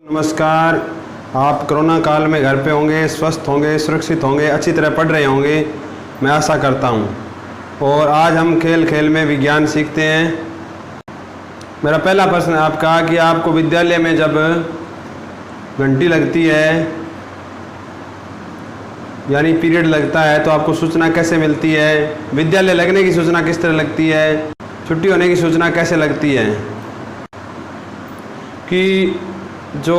नमस्कार। आप कोरोना काल में घर पे होंगे, स्वस्थ होंगे, सुरक्षित होंगे, अच्छी तरह पढ़ रहे होंगे, मैं आशा करता हूँ। और आज हम खेल खेल में विज्ञान सीखते हैं। मेरा पहला प्रश्न आपका कि आपको विद्यालय में जब घंटी लगती है यानी पीरियड लगता है तो आपको सूचना कैसे मिलती है? विद्यालय लगने की सूचना किस तरह लगती है? छुट्टी होने की सूचना कैसे लगती है? कि जो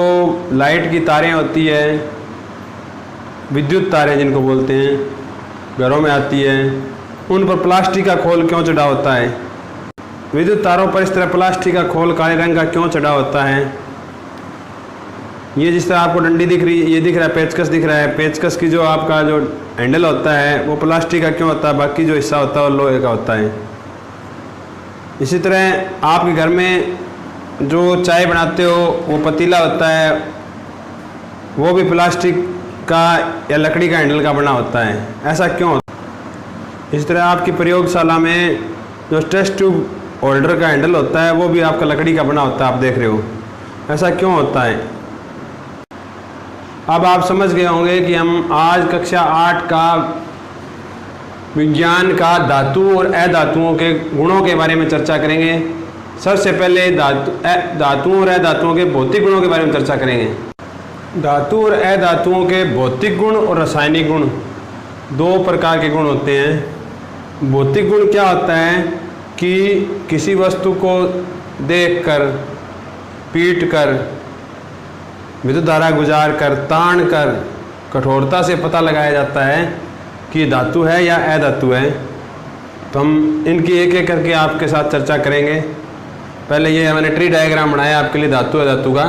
लाइट की तारें होती है, विद्युत तारें जिनको बोलते हैं, घरों में आती है, उन पर प्लास्टिक का खोल क्यों चढ़ा होता है? विद्युत तारों पर इस तरह प्लास्टिक का खोल काले रंग का क्यों चढ़ा होता है? ये जिस तरह आपको डंडी दिख रही है, ये दिख रहा है, पेचकस दिख रहा है, पेचकस की जो आपका जो हैंडल होता है वो प्लास्टिक का क्यों होता है? बाकी जो हिस्सा होता है वो लोहे का होता है। इसी तरह आपके घर में जो चाय बनाते हो वो पतीला होता है, वो भी प्लास्टिक का या लकड़ी का हैंडल का बना होता है। ऐसा क्यों होता है? इस तरह आपकी प्रयोगशाला में जो टेस्ट ट्यूब होल्डर का हैंडल होता है वो भी आपका लकड़ी का बना होता है, आप देख रहे हो। ऐसा क्यों होता है? अब आप समझ गए होंगे कि हम आज कक्षा 8 का विज्ञान का धातु और अधातुओं के गुणों के बारे में चर्चा करेंगे। सबसे पहले धातुओं और अधातुओं के भौतिक गुणों के बारे में चर्चा करेंगे। धातु और अधातुओं के भौतिक गुण और रासायनिक गुण दो प्रकार के गुण होते हैं। भौतिक गुण क्या होता है कि किसी वस्तु को देखकर, पीटकर, विद्युत धारा गुजार कर, ताड़ कर कठोरता से पता लगाया जाता है कि धातु है या अधातु है। तो हम इनकी एक एक करके आपके साथ चर्चा करेंगे। पहले ये मैंने ट्री डायग्राम बनाया आपके लिए धातु अधातु का।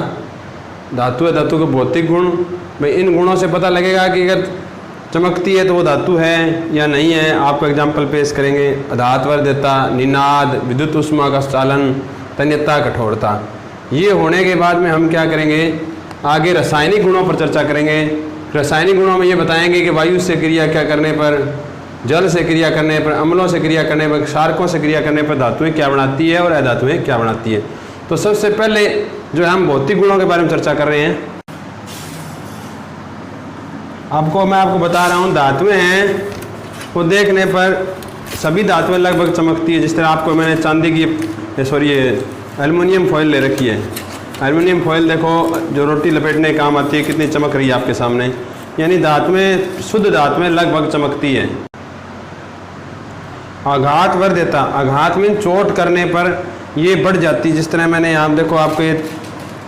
धातु अधातु के भौतिक गुण, भाई इन गुणों से पता लगेगा कि अगर चमकती है तो वो धातु है या नहीं है। आपको एग्जाम्पल पेश करेंगे। धात वर्ध्यता, निनाद, विद्युत ऊष्मा का चालन, तन्यता, कठोरता। ये होने के बाद में हम क्या करेंगे, आगे रासायनिक गुणों पर चर्चा करेंगे। रासायनिक गुणों में ये बताएंगे कि वायु से क्रिया क्या करने पर, जल से क्रिया करने पर, अम्लों से क्रिया करने पर, क्षारकों से क्रिया करने पर धातुएं क्या बनाती है और अधातुएं क्या बनाती है। तो सबसे पहले जो हम भौतिक गुणों के बारे में चर्चा कर रहे हैं। मैं आपको बता रहा हूँ, धातुएं हैं वो देखने पर सभी धातुएं लगभग चमकती है। जिस तरह आपको मैंने चांदी की एल्युमिनियम फॉइल ले रखी है। एल्युमिनियम फॉइल देखो जो रोटी लपेटने काम आती है, कितनी चमक रही है आपके सामने। यानी धातुएं, शुद्ध धातुएं लगभग चमकती है। आघात वर्ध्यता, आघात में चोट करने पर ये बढ़ जाती। जिस तरह मैंने यहाँ देखो आपको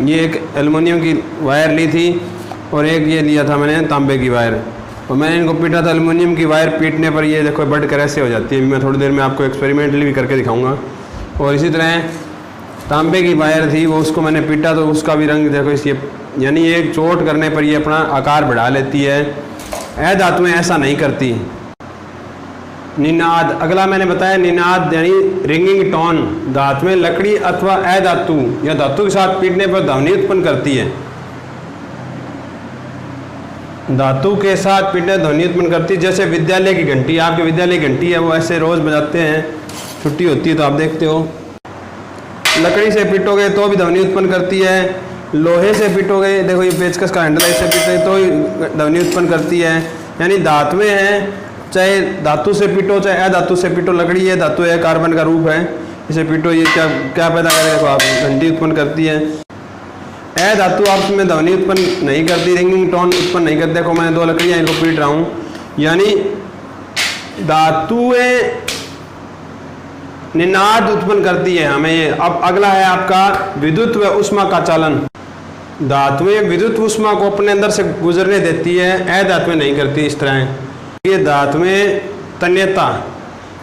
ये एक एल्युमिनियम की वायर ली थी और एक ये लिया था मैंने तांबे की वायर, और मैंने इनको पीटा था। एल्युमिनियम की वायर पीटने पर ये देखो बढ़कर ऐसे हो जाती है। मैं थोड़ी देर में आपको एक्सपेरिमेंटली भी करके दिखाऊंगा। और इसी तरह तांबे की वायर थी, वो उसको मैंने पीटा तो उसका भी रंग देखो इस, यानी एक चोट करने पर ये अपना आकार बढ़ा लेती है। अधातुएं ऐसा नहीं करती। निनाद, अगला मैंने बताया निनाद यानी रिंगिंग टोन। धातुएं लकड़ी अथवा अधातु या धातु के साथ पीटने पर ध्वनि उत्पन्न करती है। धातु के साथ पीटने ध्वनि उत्पन्न करती है। जैसे विद्यालय की घंटी, आपके विद्यालय की घंटी है, वो ऐसे रोज बजाते हैं, छुट्टी होती है तो आप देखते हो। लकड़ी से पीटोगे तो भी ध्वनि उत्पन्न करती है। लोहे से पीटोगे, देखो ये पेचकस का हैंडल है, इससे पीटोगे तो ध्वनि उत्पन्न करती है। यानी धातुएं हैं, चाहे धातु से पीटो चाहे अधातु से पीटो। लकड़ी है, धातु है, कार्बन का रूप है, इसे पीटो ये क्या पैदा करेगा? देखो आप, घंटी उत्पन्न करती है। अधातु आपस में ध्वनि उत्पन्न नहीं करती, रिंगिंग टोन उत्पन्न नहीं करती। देखो मैंने दो लकड़ियाँ इनको पीट रहा हूँ। यानी धातुएं निनाद उत्पन्न करती है हमें ये। अब अगला है आपका विद्युत व ऊष्मा का चालन। धातुएं विद्युत ऊष्मा को अपने अंदर से गुजरने देती है, अधातुएं नहीं करती। इस तरह ये धातुएं तन्यता,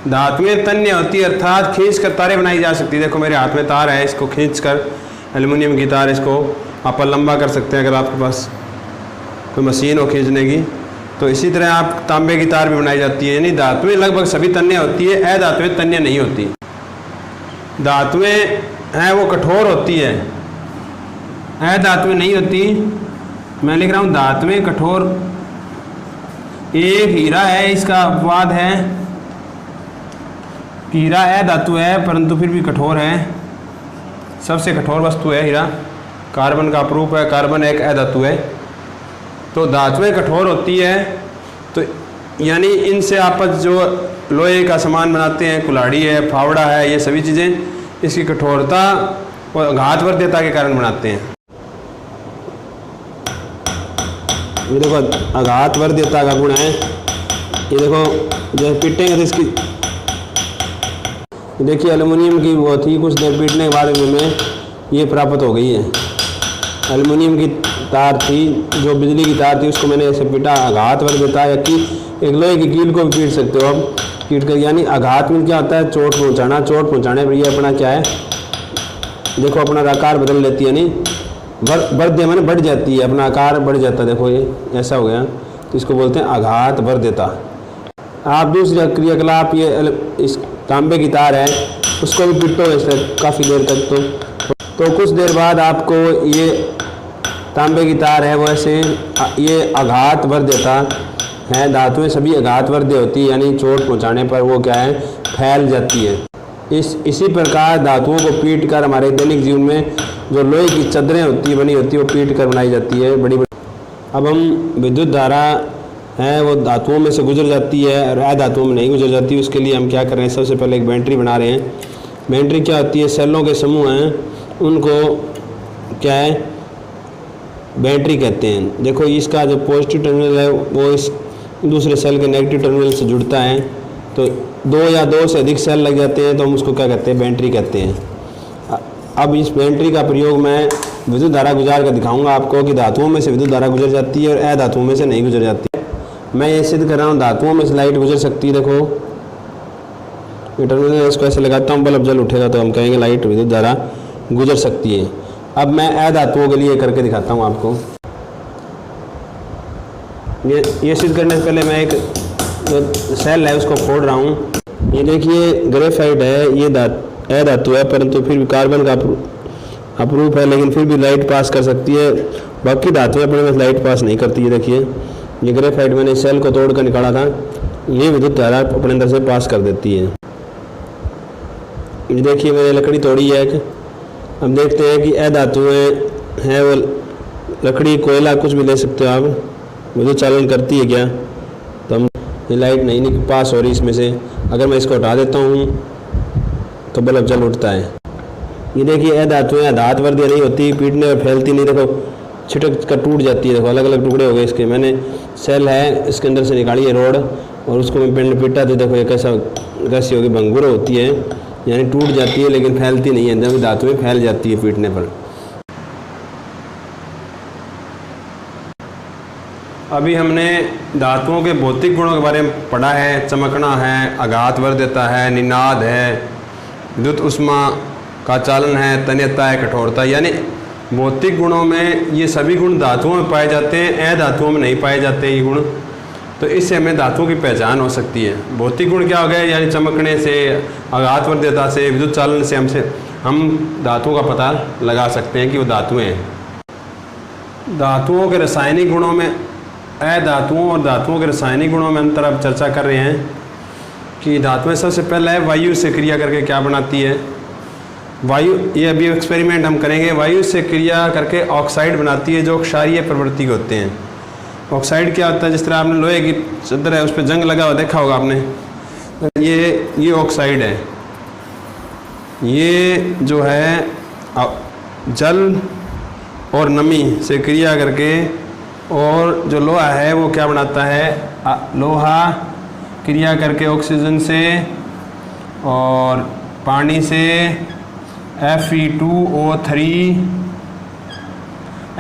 धातुएं तन्य होती है, अर्थात खींच कर तारें बनाई जा सकती है। देखो मेरे हाथ में तार है, इसको खींच कर, एल्युमिनियम की तार, इसको आप लंबा कर सकते हैं अगर आपके पास कोई मशीन हो खींचने की। तो इसी तरह आप तांबे की तार भी बनाई जाती है। यानी धातुएं लगभग सभी तन्य होती है, अधातुएं तन्य नहीं होती। धातुएं हैं वो कठोर होती है, अधातुएं नहीं होती। मैं लिख रहा हूँ धातुएं कठोर। एक हीरा है, इसका अपवाद है। हीरा है धातु है परंतु फिर भी कठोर है, सबसे कठोर वस्तु है हीरा। कार्बन का प्रूफ है, कार्बन एक अधातु है। तो धातुएं कठोर होती है, तो यानी इनसे आपस जो लोहे का सामान बनाते हैं, कुल्हाड़ी है, फावड़ा है, ये सभी चीज़ें इसकी कठोरता और आघातवर्ध्यता के कारण बनाते हैं। ये देखो आघातवर्ध्यता का गुण है। ये देखो जब पीटेंगे तो इसकी, देखिए एल्युमिनियम की वो थी, कुछ देर पीटने के बाद में ये प्राप्त हो गई है। एल्युमिनियम की तार थी, जो बिजली की तार थी, उसको मैंने ऐसे पीटा, आघातवर्ध्यता। या कि एक लोहे की कील को भी पीट सकते हो आप, पीट कर, यानी आघात में क्या होता है, चोट पहुंचाना। चोट पहुंचाने पर ये अपना क्या है, देखो अपना आकार बदल लेती है, यानी वर्ध्य मैंने बढ़ जाती है, अपना आकार बढ़ जाता है। देखो ये ऐसा हो गया, तो इसको बोलते हैं आघातवर्ध्यता। आप दूसरा क्रियाकलाप, ये इस तांबे की तार है, उसको भी पीटो ऐसे काफ़ी देर तक, तो कुछ देर बाद आपको ये तांबे की तार है वो ऐसे, ये आघातवर्ध्यता है। धातुएं सभी आघातवर्ध्य होती है, यानी चोट पहुंचाने पर वो क्या है, फैल जाती है। इसी प्रकार धातुओं को पीट कर हमारे दैनिक जीवन में जो लोहे की चद्दरें होती है, बनी होती है, वो पीट कर बनाई जाती है, बड़ी बड़ी। अब हम विद्युत धारा है वो धातुओं में से गुजर जाती है और अधातुओं में नहीं गुजर जाती। उसके लिए हम क्या कर रहे हैं, सबसे पहले एक बैटरी बना रहे हैं। बैटरी क्या होती है, सेलों के समूह हैं, उनको क्या है, बैटरी कहते हैं। देखो इसका जो पॉजिटिव टर्मिनल है वो इस दूसरे सेल के नेगेटिव टर्मिनल से जुड़ता है, तो दो या दो से अधिक सेल लग जाते हैं तो हम उसको क्या कहते हैं, बैटरी कहते हैं। अब इस बैटरी का प्रयोग मैं विद्युत धारा गुजार कर दिखाऊंगा आपको कि धातुओं में से विद्युत धारा गुजर जाती है और अधातुओं में से नहीं गुजर जाती है। मैं ये सिद्ध कर रहा हूँ, धातुओं में से लाइट गुजर सकती है। देखो ये टर्मिनल, इसको ऐसे लगाता हूँ, बल्ब जल उठेगा तो हम कहेंगे लाइट विद्युत धारा गुजर सकती है। अब मैं अधातुओं के लिए करके दिखाता हूँ आपको। ये सिद्ध करने से पहले मैं एक जो सेल है उसको फोड़ रहा हूँ। ये देखिए ग्रेफाइट है, ये अधातु है, परंतु फिर भी कार्बन का अप्रूफ है, लेकिन फिर भी लाइट पास कर सकती है। बाकी धातुएं अपने में लाइट पास नहीं करती है। देखिए ये ग्रेफाइट मैंने सेल को तोड़ कर निकाला था, ये विद्युत धारा अपने अंदर से पास कर देती है। ये देखिए मैंने लकड़ी तोड़ी है। अब देखते हैं कि अधातुएं हैं वो लकड़ी, कोयला, कुछ भी ले सकते हो आप, विद्युत चालन करती है क्या, तो हम ये लाइट नहीं पास हो रही इसमें से। अगर मैं इसको हटा देता हूँ तो बल्ब जल उठता है। ये देखिए अधातुएं आघातवर्ध्य नहीं होती, पीटने और फैलती नहीं। देखो छिटक कर टूट जाती है। देखो अलग अलग टुकड़े हो गए इसके। मैंने सेल है इसके अंदर से निकाली है रोड, और उसको मैं पेंड पीटा तो देखो ये कैसी होगी, भंगुर होती है, यानी टूट जाती है लेकिन फैलती नहीं है। जब धातुएं फैल जाती है पीटने पर। अभी हमने धातुओं के भौतिक गुणों के बारे में पढ़ा है। चमकना है, आघातवर्ध्यता है, निनाद है, विद्युत ऊष्मा का चालन है, तन्यता है, कठोरता। यानी भौतिक गुणों में ये सभी गुण धातुओं में पाए जाते हैं, अधातुओं में नहीं पाए जाते ये गुण। तो इससे हमें धातुओं की पहचान हो सकती है। भौतिक गुण क्या हो गए, यानी चमकने से, आघातवर्ध्यता से, विद्युत चालन से हम धातुओं का पता लगा सकते हैं कि वो धातुएं हैं। धातुओं के रासायनिक गुणों में अधातुओं और धातुओं के रासायनिक गुणों में अंतर अब चर्चा कर रहे हैं कि धातुएं सबसे पहले वायु से क्रिया करके क्या बनाती है। वायु, ये अभी एक्सपेरिमेंट हम करेंगे। वायु से क्रिया करके ऑक्साइड बनाती है जो क्षारीय प्रवृत्ति के होते हैं। ऑक्साइड क्या होता है, जिस तरह आपने लोहे की चादर है उस पर जंग लगा हुआ देखा होगा आपने, ये ऑक्साइड है। ये जो है जल और नमी से क्रिया करके, और जो लोहा है वो क्या बनाता है, लोहा क्रिया करके ऑक्सीजन से और पानी से Fe2O3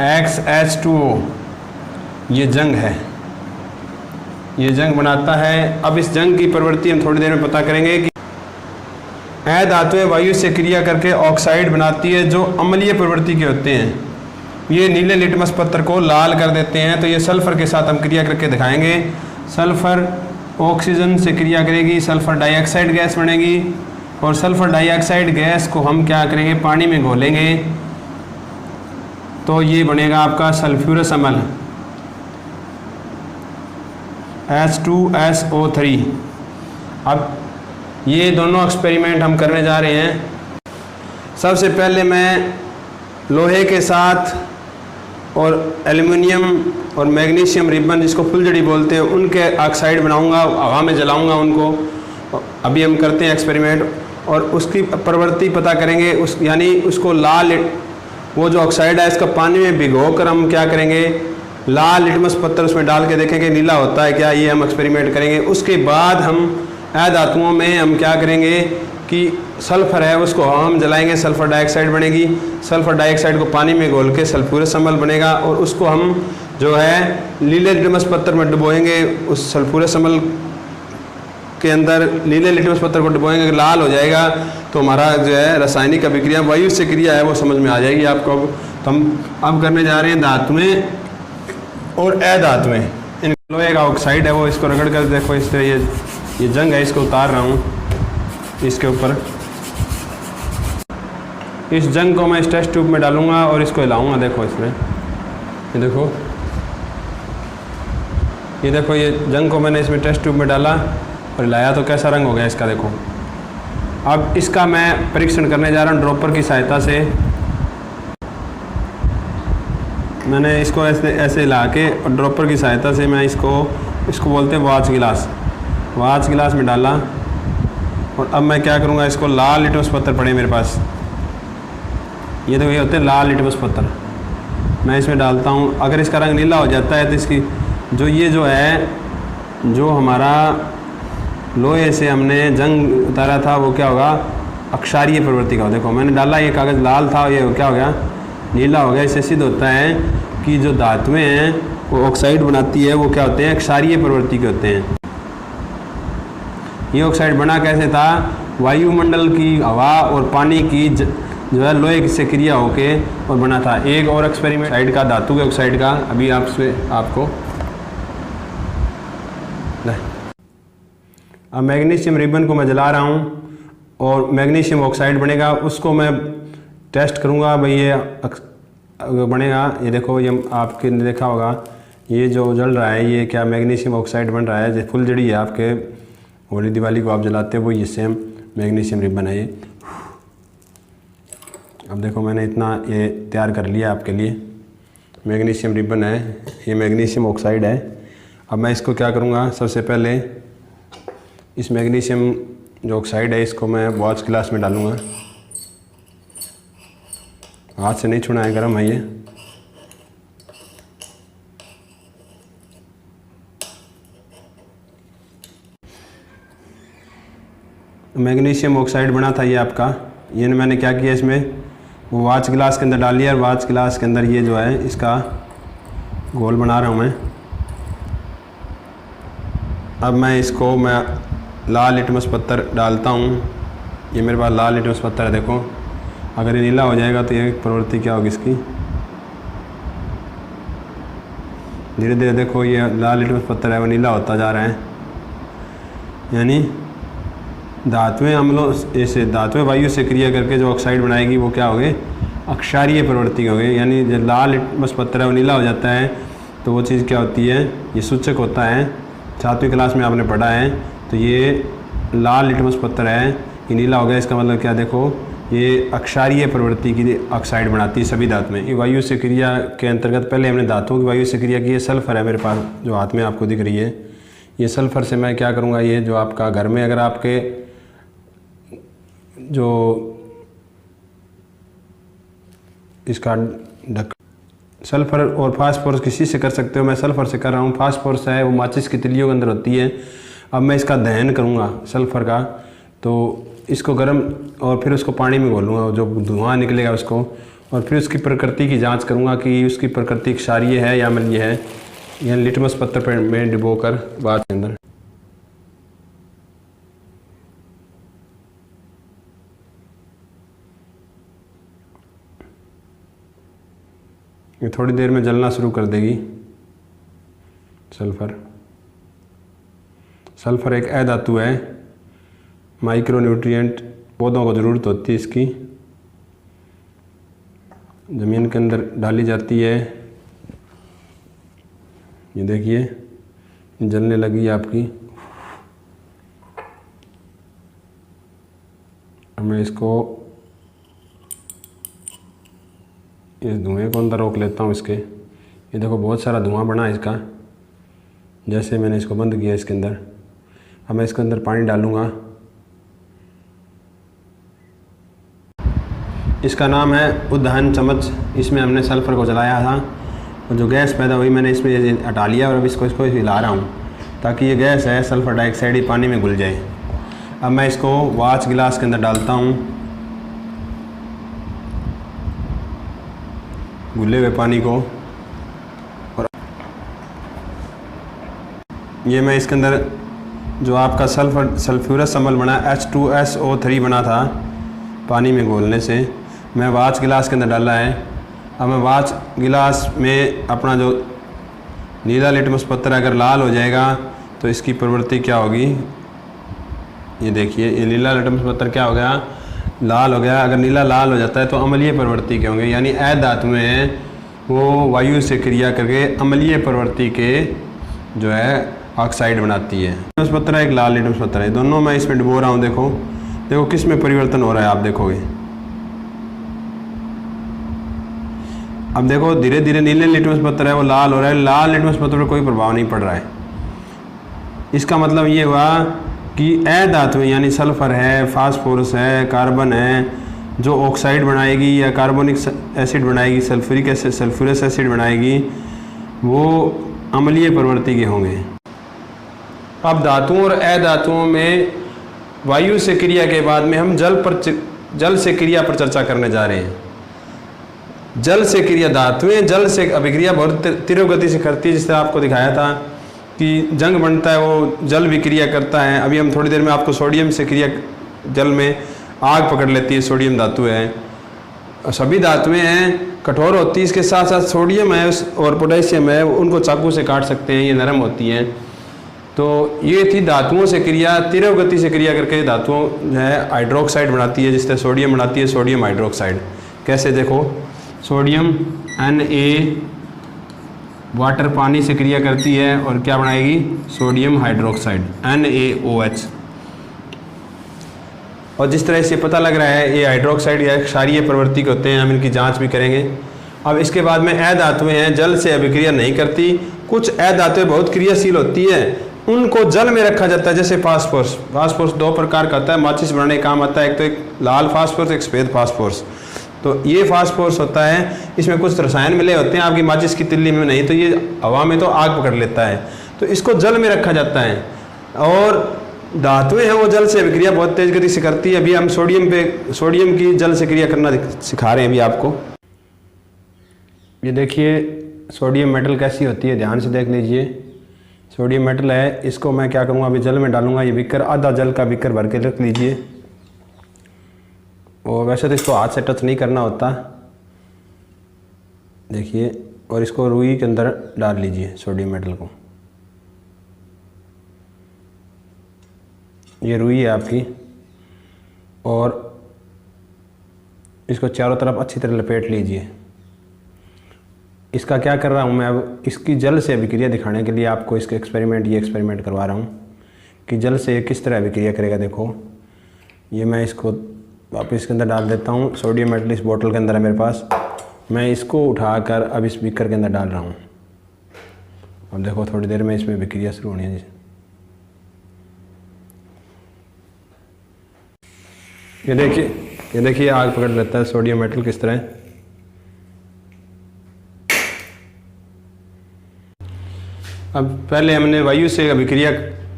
XH2O, ये जंग है, ये जंग बनाता है। अब इस जंग की प्रवृत्ति हम थोड़ी देर में पता करेंगे कि अधातुएं वायु से क्रिया करके ऑक्साइड बनाती है जो अम्लीय प्रवृत्ति के होते हैं। ये नीले लिटमस पत्र को लाल कर देते हैं। तो ये सल्फर के साथ हम क्रिया करके दिखाएंगे। सल्फर ऑक्सीजन से क्रिया करेगी, सल्फर डाइऑक्साइड गैस बनेगी, और सल्फर डाइऑक्साइड गैस को हम क्या करेंगे, पानी में घोलेंगे, तो ये बनेगा आपका सल्फ्यूरस अम्ल H2SO3। अब ये दोनों एक्सपेरिमेंट हम करने जा रहे हैं। सबसे पहले मैं लोहे के साथ और एल्युमिनियम और मैग्नीशियम रिबन जिसको फुलझड़ी बोलते हैं उनके ऑक्साइड बनाऊंगा, हवा में जलाऊंगा उनको। अभी हम करते हैं एक्सपेरिमेंट और उसकी प्रवृत्ति पता करेंगे। उस यानी उसको लाल, वो जो ऑक्साइड है इसका पानी में भिगो कर हम क्या करेंगे, लाल लिटमस पत्थर उसमें डाल के देखेंगे नीला होता है क्या, ये हम एक्सपेरिमेंट करेंगे। उसके बाद हम अधातुओं में हम क्या करेंगे कि सल्फ़र है उसको हम जलाएंगे, सल्फ़र डाइऑक्साइड बनेगी। सल्फ़र डाइऑक्साइड को पानी में घोल के सल्फ्यूरस अम्ल बनेगा और उसको हम जो है नीले लिटमस पत्थर में डुबोएंगे। उस सल्फ्यूरस अम्ल के अंदर नीले लिटमस पत्थर को डुबोएंगे, लाल हो जाएगा तो हमारा जो है रासायनिक अभिक्रिया, वायु से क्रिया है वो समझ में आ जाएगी आपको। तो हम अब करने जा रहे हैं धातुएं और अधातुएं। इन लोहे का ऑक्साइड है वो, इसको रगड़ कर देखो, इस तरह ये जंग है, इसको उतार रहा हूँ इसके ऊपर। इस जंग को मैं इस टेस्ट ट्यूब में डालूंगा और इसको हिलाऊंगा। देखो इसमें, ये देखो, ये देखो, ये जंग को मैंने इसमें टेस्ट ट्यूब में डाला और हिलाया तो कैसा रंग हो गया इसका, देखो। अब इसका मैं परीक्षण करने जा रहा हूँ ड्रॉपर की सहायता से। मैंने इसको ऐसे हिला के और ड्रॉपर की सहायता से मैं इसको बोलते हैं वाच गिलास, वाच गिलास में डाला। और अब मैं क्या करूँगा, इसको लाल लिटमस पत्थर पड़े मेरे पास, ये देखो, ये होते हैं लाल लिटमस पत्थर, मैं इसमें डालता हूँ। अगर इसका रंग नीला हो जाता है तो इसकी जो है जो हमारा लोहे से हमने जंग उतारा था वो क्या होगा, अक्षारीय प्रवृत्ति का। देखो मैंने डाला, ये कागज़ लाल था, ये क्या हो गया, नीला हो गया। इससे सिद्ध होता है कि जो धातुएं हैं वो ऑक्साइड बनाती है वो क्या होते हैं, क्षारीय प्रवृत्ति के होते हैं। ये ऑक्साइड बना कैसे था, वायुमंडल की हवा और पानी की जो है लोहे से क्रिया होके और बना था। एक और एक्सपेरिमेंट साइड का, धातु के ऑक्साइड का, अभी आपको अब मैग्नीशियम रिबन को मैं जला रहा हूँ और मैग्नीशियम ऑक्साइड बनेगा, उसको मैं टेस्ट करूँगा भाई ये बनेगा। ये देखो, ये आपके देखा होगा, ये जो जल रहा है ये क्या मैग्नीशियम ऑक्साइड बन रहा है। जो फुलझड़ी है आपके होली दिवाली को आप जलाते हो वो ये सेम मैग्नीशियम रिबन है ये। अब देखो मैंने इतना ये तैयार कर लिया आपके लिए, मैग्नीशियम रिबन है, ये मैग्नीशियम ऑक्साइड है। अब मैं इसको क्या करूँगा, सबसे पहले इस मैग्नीशियम जो ऑक्साइड है इसको मैं वॉच गिलास में डालूँगा। हाथ से नहीं छूना है, गर्म है ये। मैग्नीशियम ऑक्साइड बना था ये आपका, ये मैंने क्या किया, इसमें वो वाच गिलास के अंदर डाल लिया और वाच गिलास के अंदर ये जो है इसका घोल बना रहा हूँ मैं। अब मैं इसको लाल लिटमस पत्थर डालता हूँ। ये मेरे पास लाल लिटमस पत्थर है, देखो। अगर ये नीला हो जाएगा तो ये प्रवृत्ति क्या होगी इसकी, धीरे धीरे देखो ये लाल लिटमस पत्थर है वो नीला होता जा रहा है। यानी धातुएं अम्लों ऐसे धातुएं वायु से क्रिया करके जो ऑक्साइड बनाएगी वो क्या हो गए, अक्षारीय प्रवृत्ति हो गई। यानी जब लाल लिटमस पत्थर है वो नीला हो जाता है तो वो चीज़ क्या होती है, ये सूचक होता है। 7वीं क्लास में आपने पढ़ा है। तो ये लाल लिटमस पत्थर है, ये नीला हो गया, इसका मतलब क्या, देखो ये अक्षारीय प्रवृत्ति की ऑक्साइड बनाती है सभी धातुएं। ये वायु से क्रिया के अंतर्गत पहले हमने धातुओं की वायु से क्रिया की है। सल्फर है मेरे पास जो हाथ में आपको दिख रही है, ये सल्फर से मैं क्या करूँगा, ये जो आपका घर में अगर आपके जो इसका सल्फर और फास्फोरस किसी से कर सकते हो, मैं सल्फर से कर रहा हूँ। फास्फोरस है वो माचिस की तिलियों के अंदर होती है। अब मैं इसका दहन करूँगा सल्फर का, तो इसको गर्म और फिर उसको पानी में घोलूँगा, जो धुआं निकलेगा उसको, और फिर उसकी प्रकृति की जांच करूँगा कि उसकी प्रकृति क्षारीय है या अम्लीय है। यह लिटमस पत्थर पर में डुबो कर बाद के अंदर ये थोड़ी देर में जलना शुरू कर देगी। सल्फर एक अधातु है, माइक्रो न्यूट्रिएंट पौधों को ज़रूरत होती है इसकी, ज़मीन के अंदर डाली जाती है। ये देखिए जलने लगी है आपकी। अब मैं इसको इस धुएं को अंदर रोक लेता हूँ इसके। ये देखो बहुत सारा धुआं बना है इसका। जैसे मैंने इसको बंद किया इसके अंदर, अब मैं इसके अंदर पानी डालूँगा। इसका नाम है उद्दहन चम्मच। इसमें हमने सल्फ़र को जलाया था और जो गैस पैदा हुई मैंने इसमें हटा लिया और अब इसको हिला रहा हूँ ताकि ये गैस है सल्फ़र डाइऑक्साइड ही पानी में घुल जाए। अब मैं इसको वाच गिलास के अंदर डालता हूँ, घुले हुए पानी को। और ये मैं इसके अंदर जो आपका सल्फ्यूरस अम्ल बना H2SO3 बना था पानी में घोलने से, मैं वाच गिलास के अंदर डाला है। अब मैं वाच गिलास में अपना जो नीला लिटमस पत्थर अगर लाल हो जाएगा तो इसकी प्रवृत्ति क्या होगी, ये देखिए ये नीला लिटमस पत्थर क्या हो गया, लाल हो गया। अगर नीला लाल हो जाता है तो अम्लीय प्रवृत्ति के होंगे, यानी ऐ धातुएं हैं वो वायु से क्रिया करके अम्लीय प्रवृत्ति के जो है ऑक्साइड बनाती है। लिटमस पत्थर है, एक लाल लिटमस पत्थर है, दोनों मैं इसमें डुबो रहा हूँ। देखो किस में परिवर्तन हो रहा है, आप देखोगे। अब देखो धीरे धीरे नीले लिटमस पत्थर है वो लाल हो रहा है, लाल लिटमस पत्थर पर कोई प्रभाव नहीं पड़ रहा है। इसका मतलब ये हुआ कि ऐ धातुएं यानी सल्फ़र है, फास्फोरस है, कार्बन है, जो ऑक्साइड बनाएगी या कार्बोनिक एसिड बनाएगी, सल्फ्यूरस एसिड बनाएगी, वो अम्लीय प्रवृत्ति के होंगे। अब धातुओं और ऐ धातुओं में वायु से क्रिया के बाद में हम जल से क्रिया पर चर्चा करने जा रहे हैं। जल से क्रिया, धातुएं जल से अभिक्रिया बहुत तीव्र गति से करती है। जिस तरह आपको दिखाया था कि जंग बनता है वो जल विक्रिया करता है। अभी हम थोड़ी देर में आपको सोडियम से क्रिया, जल में आग पकड़ लेती है, सोडियम धातु है। सभी धातुएं हैं, कठोर होती है, इसके साथ साथ सोडियम है और पोटेशियम है, उनको चाकू से काट सकते हैं, ये नरम होती हैं। तो ये थी धातुओं से क्रिया, तीव्र गति से क्रिया करके धातुओं जो है हाइड्रोक्साइड बनाती है, जिस तरह सोडियम बनाती है सोडियम हाइड्रोक्साइड। कैसे देखो, सोडियम Na वाटर पानी से क्रिया करती है और क्या बनाएगी, सोडियम हाइड्रोक्साइड NaOH। और जिस तरह से पता लग रहा है ये हाइड्रोक्साइड या क्षारीय प्रवृत्ति के होते हैं, हम इनकी जांच भी करेंगे। अब इसके बाद में ऐ धातुएं हैं जल से अभिक्रिया नहीं करती, कुछ ऐ धातुएं बहुत क्रियाशील होती है, उनको जल में रखा जाता है। जैसे फास्फोरस, फास्फोरस दो प्रकार का होता है, माचिस बनाने का काम आता है, एक तो एक लाल फास्फोरस, एक सफ़ेद फास्फोरस। तो ये फास्फोरस होता है, इसमें कुछ रसायन मिले होते हैं, आपकी माचिस की तिल्ली में नहीं, तो ये हवा में तो आग पकड़ लेता है, तो इसको जल में रखा जाता है। और धातुएं हैं वो जल से अभिक्रिया बहुत तेज गति से करती है। अभी हम सोडियम की जल से क्रिया करना सिखा रहे हैं अभी आपको। ये देखिए सोडियम मेटल कैसी होती है, ध्यान से देख लीजिए। सोडियम मेटल है, इसको मैं क्या करूँगा, अभी जल में डालूंगा। ये बीकर, आधा जल का बीकर भर के रख लीजिए। और वैसे तो इसको हाथ से टच नहीं करना होता, देखिए। और इसको रुई के अंदर डाल लीजिए सोडियम मेटल को। ये रुई है आपकी, और इसको चारों तरफ अच्छी तरह लपेट लीजिए। इसका क्या कर रहा हूँ मैं, अब इसकी जल से अभिक्रिया दिखाने के लिए आपको इसके एक्सपेरिमेंट करवा रहा हूँ कि जल से किस तरह अभिक्रिया करेगा। देखो ये मैं इसको वापस इसके अंदर डाल देता हूँ। सोडियम मेटल इस बोतल के अंदर है मेरे पास, मैं इसको उठाकर अब इस बीकर के अंदर डाल रहा हूँ। अब देखो थोड़ी देर में इसमें विक्रिया शुरू होनी है। ये देखिए आग पकड़ लेता है सोडियम मेटल किस तरह। अब पहले हमने वायु से अभिक्रिया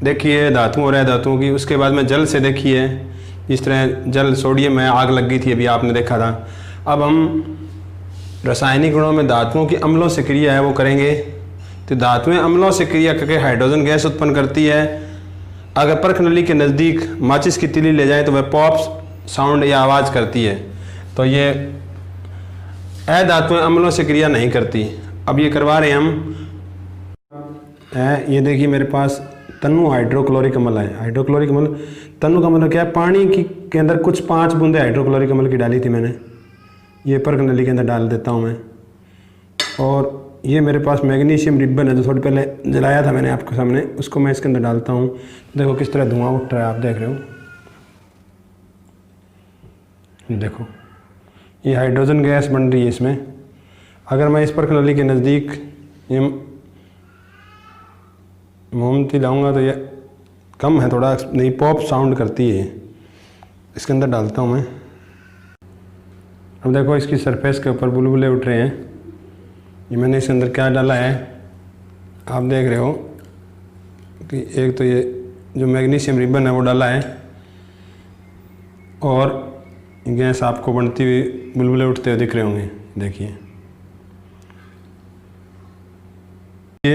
देखी है धातुओं और अधातुओं की, उसके बाद में जल से देखी है। इस तरह जल, सोडियम में आग लग गई थी, अभी आपने देखा था। अब हम रासायनिक गुणों में धातुओं की अम्लों से क्रिया है वो करेंगे। तो धातुएं अम्लों से क्रिया करके हाइड्रोजन गैस उत्पन्न करती है। अगर परख नली के नज़दीक माचिस की तिली ले जाए तो वह पॉप साउंड या आवाज़ करती है। तो ये अधातुएं अम्लों से क्रिया नहीं करती। अब ये करवा रहे हैं हम। ये देखिए मेरे पास तनु हाइड्रोक्लोरिक अम्ल है। हाइड्रोक्लोरिक अम्ल, तनु का मतलब क्या है, पानी के अंदर कुछ 5 बूंदे हाइड्रोक्लोरिक अम्ल की डाली थी मैंने। ये परख नली के अंदर डाल देता हूँ मैं। और ये मेरे पास मैग्नीशियम रिबन है जो थोड़ी पहले जलाया था मैंने आपके सामने, उसको मैं इसके अंदर डालता हूँ। देखो किस तरह धुआं उठ रहा है, आप देख रहे हो। देखो ये हाइड्रोजन गैस बन रही है इसमें, अगर मैं इस परख नली के नज़दीक ये मोमबत्ती लाऊंगा तो ये कम है थोड़ा, नहीं पॉप साउंड करती है। इसके अंदर डालता हूँ मैं। अब देखो इसकी सरफेस के ऊपर बुलबुले उठ रहे हैं। ये मैंने इसके अंदर क्या डाला है आप देख रहे हो कि एक तो ये जो मैग्नीशियम रिबन है वो डाला है, और गैस आपको बनती हुई बुलबुले उठते हुए दिख रहे होंगे। देखिए ये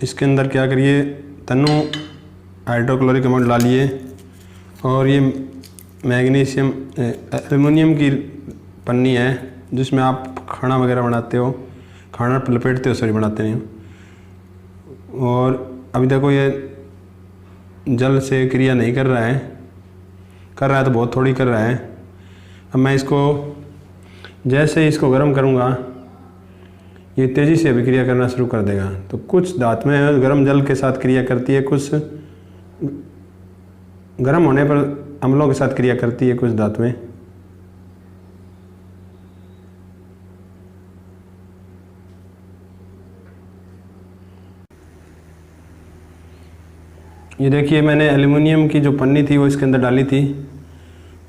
इसके अंदर क्या करिए, तन्नू हाइड्रोक्लोरिक अमोनियम डालिए, और ये मैग्नीशियम एल्युमिनियम की पन्नी है जिसमें आप खाना वगैरह बनाते हो, खाना लपेटते हो, सॉरी बनाते नहीं हो। और अभी देखो ये जल से क्रिया नहीं कर रहा है तो बहुत थोड़ी कर रहा है। अब मैं इसको जैसे ही इसको गर्म करूँगा ये तेज़ी से अभिक्रिया करना शुरू कर देगा। तो कुछ धातुएं गर्म जल के साथ क्रिया करती है, कुछ गर्म होने पर अम्लों के साथ क्रिया करती है, कुछ धातुएं। ये देखिए मैंने एल्युमिनियम की जो पन्नी थी वो इसके अंदर डाली थी,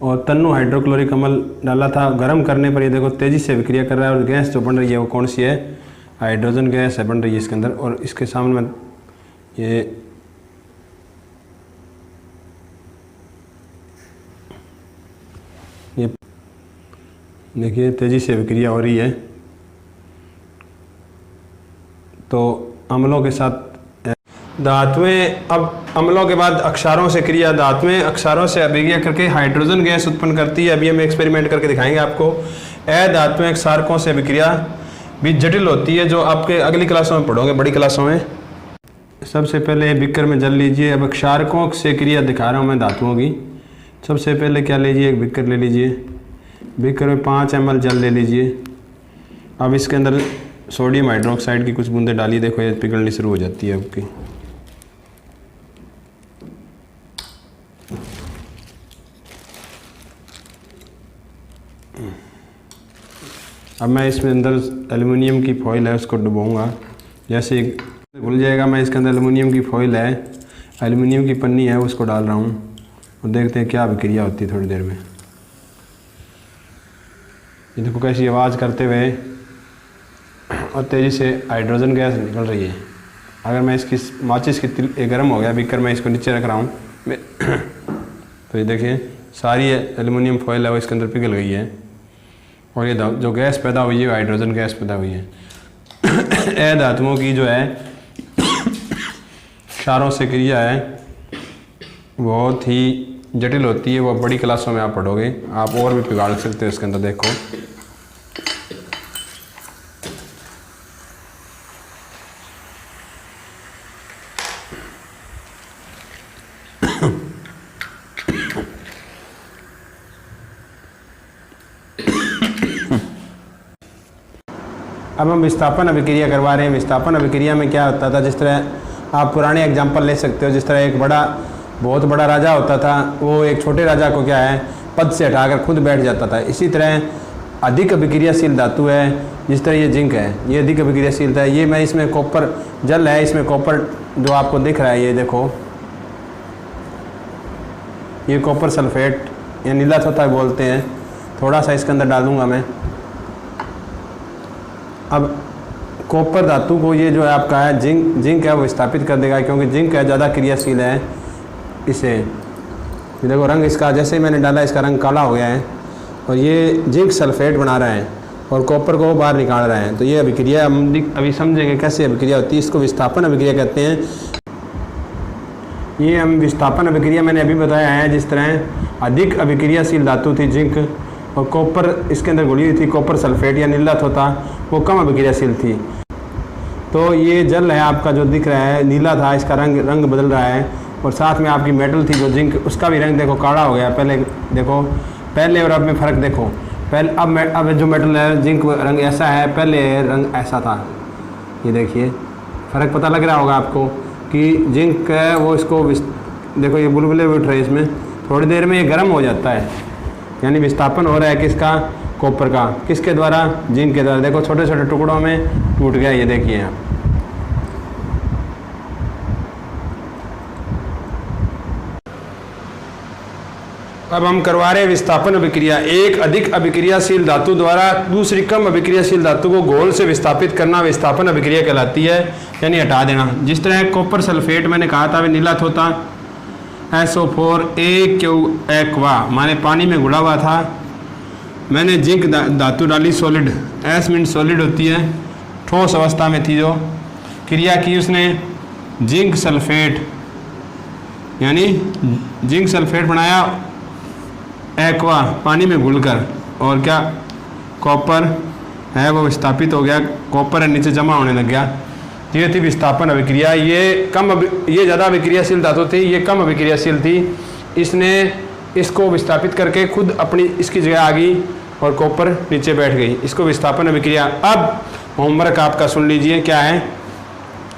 और तन्नू हाइड्रोक्लोरिक अम्ल डाला था। गर्म करने पर ये देखो तेज़ी से विक्रिया कर रहा है, और गैस जो बन रही है वो कौन सी है, हाइड्रोजन गैस है बन रही है इसके अंदर। और इसके सामने में ये देखिए तेज़ी से विक्रिया हो रही है। तो अम्लों के साथ धातुएं, अब अम्लों के बाद अक्षारों से क्रिया, धातुएं अक्षारों से अभिक्रिया करके हाइड्रोजन गैस उत्पन्न करती है। अभी हम एक्सपेरिमेंट करके दिखाएंगे आपको। धातुएं क्षारकों से अभिक्रिया भी जटिल होती है, जो आपके अगली क्लासों में पढ़ोगे, बड़ी क्लासों में। सबसे पहले बिक्कर में जल लीजिए। अब क्षारकों से क्रिया दिखा रहा हूँ मैं धातुओं की। सबसे पहले क्या लीजिए, एक बिक्कर ले लीजिए। बिक्कर में 5 ml जल ले लीजिए। अब इसके अंदर सोडियम हाइड्रोक्साइड की कुछ बूंदें डालिए। देखो ये पिघलनी शुरू हो जाती है आपकी। अब मैं इसमें अंदर एल्युमिनियम की फॉइल है उसको डुबाऊंगा। जैसे घुल जाएगा, मैं इसके अंदर एल्युमिनियम की फॉइल है, एल्युमिनियम की पन्नी है, उसको डाल रहा हूँ, और देखते हैं क्या अभिक्रिया होती है थोड़ी देर में। ये देखो कैसी आवाज़ करते हुए और तेज़ी से हाइड्रोजन गैस निकल रही है। अगर मैं इसकी माचिस की गर्म हो गया बिकर, मैं इसको नीचे रख रहा हूँ तो ये देखिए सारी एल्युमिनियम फॉइल है वो इसके अंदर पिघल गई है, और ये जो गैस पैदा हुई है हाइड्रोजन गैस पैदा हुई है। धातुओं की जो है क्षारों से क्रिया है बहुत ही जटिल होती है, वो बड़ी क्लासों में आप पढ़ोगे। आप और भी पिघाड़ सकते हो इसके अंदर। देखो अब हम विस्थापन अभिक्रिया करवा रहे हैं। विस्थापन अभिक्रिया में क्या होता था, जिस तरह आप पुराने एग्जाम्पल ले सकते हो, जिस तरह एक बहुत बड़ा राजा होता था, वो एक छोटे राजा को क्या है पद से हटाकर खुद बैठ जाता था। इसी तरह अधिक अभिक्रियाशील धातु है, जिस तरह ये जिंक है, ये अधिक अभिक्रियाशील है। ये मैं इसमें कॉपर जल है, इसमें कॉपर जो आपको दिख रहा है, ये देखो ये कॉपर सल्फेट या नीला थोथा बोलते हैं। थोड़ा सा इसके अंदर डालूंगा मैं। अब कॉपर धातु को ये जो है आपका है जिंक है वो स्थापित कर देगा, क्योंकि जिंक है ज़्यादा क्रियाशील है। इसे देखो रंग इसका जैसे ही मैंने डाला इसका रंग काला हो गया है, और ये जिंक सल्फेट बना रहा है और कॉपर को बाहर निकाल रहा है। तो ये अभिक्रिया हम अभी समझेंगे कैसे अभिक्रिया होती है। इसको विस्थापन अभिक्रिया कहते हैं। ये हम विस्थापन अभिक्रिया मैंने अभी बताया है। जिस तरह अधिक अभिक्रियाशील धातु थी जिंक, और कॉपर इसके अंदर घुली हुई थी, कॉपर सल्फेट या नीला थोथा, वो कम अभिक्रियाशील थी। तो ये जल है आपका जो दिख रहा है नीला था, इसका रंग बदल रहा है। और साथ में आपकी मेटल थी जो जिंक, उसका भी रंग देखो काला हो गया। पहले देखो, पहले और अब में फ़र्क देखो। अब जो मेटल है जिंक रंग ऐसा है, पहले रंग ऐसा था। ये देखिए फ़र्क पता लग रहा होगा आपको कि जिंक है वो इसको देखो ये बुलबुले उठ रहे हैं इसमें, थोड़ी देर में ये गर्म हो जाता है, यानी विस्थापन हो रहा है किसका, कॉपर का, किसके द्वारा? जिंक के द्वारा। देखो छोटे छोटे टुकड़ों में टूट गया, ये देखिए आप। अब हम करवा रहे हैं विस्थापन अभिक्रिया। एक अधिक अभिक्रियाशील धातु द्वारा दूसरी कम अभिक्रियाशील धातु को घोल से विस्थापित करना विस्थापन अभिक्रिया कहलाती है, यानी हटा देना। जिस तरह कॉपर सल्फेट मैंने कहा था नीला होता, SO4 एक्वा माने पानी में घुला हुआ था। मैंने जिंक धातु डाली सॉलिड, एस मीन सॉलिड होती है, ठोस अवस्था में थी। जो क्रिया की उसने जिंक सल्फेट यानी जिंक सल्फेट बनाया एक्वा पानी में घुलकर, और क्या कॉपर है वो विस्थापित हो गया, कॉपर है नीचे जमा होने लग गया। ये थी विस्थापन अभिक्रिया। ये ज़्यादा अभिक्रियाशील धातु थी, ये कम अभिक्रियाशील थी। इसने इसको विस्थापित करके खुद अपनी इसकी जगह आ गई और कॉपर नीचे बैठ गई, इसको विस्थापन अभिक्रिया। अब होमवर्क आपका सुन लीजिए क्या है।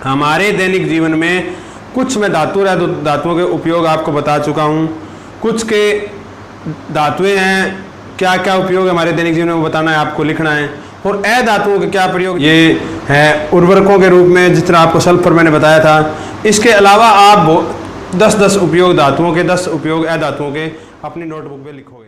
हमारे दैनिक जीवन में कुछ मैं धातुओं के उपयोग आपको बता चुका हूँ, कुछ के धातुएं हैं, क्या क्या उपयोग है हमारे दैनिक जीवन में बताना है, आपको लिखना है। और अधातुओं के क्या प्रयोग, ये है उर्वरकों के रूप में, जिस तरह आपको सल्फर मैंने बताया था। इसके अलावा आप 10 उपयोग धातुओं के, 10 उपयोग अधातुओं के अपनी नोटबुक में लिखोगे।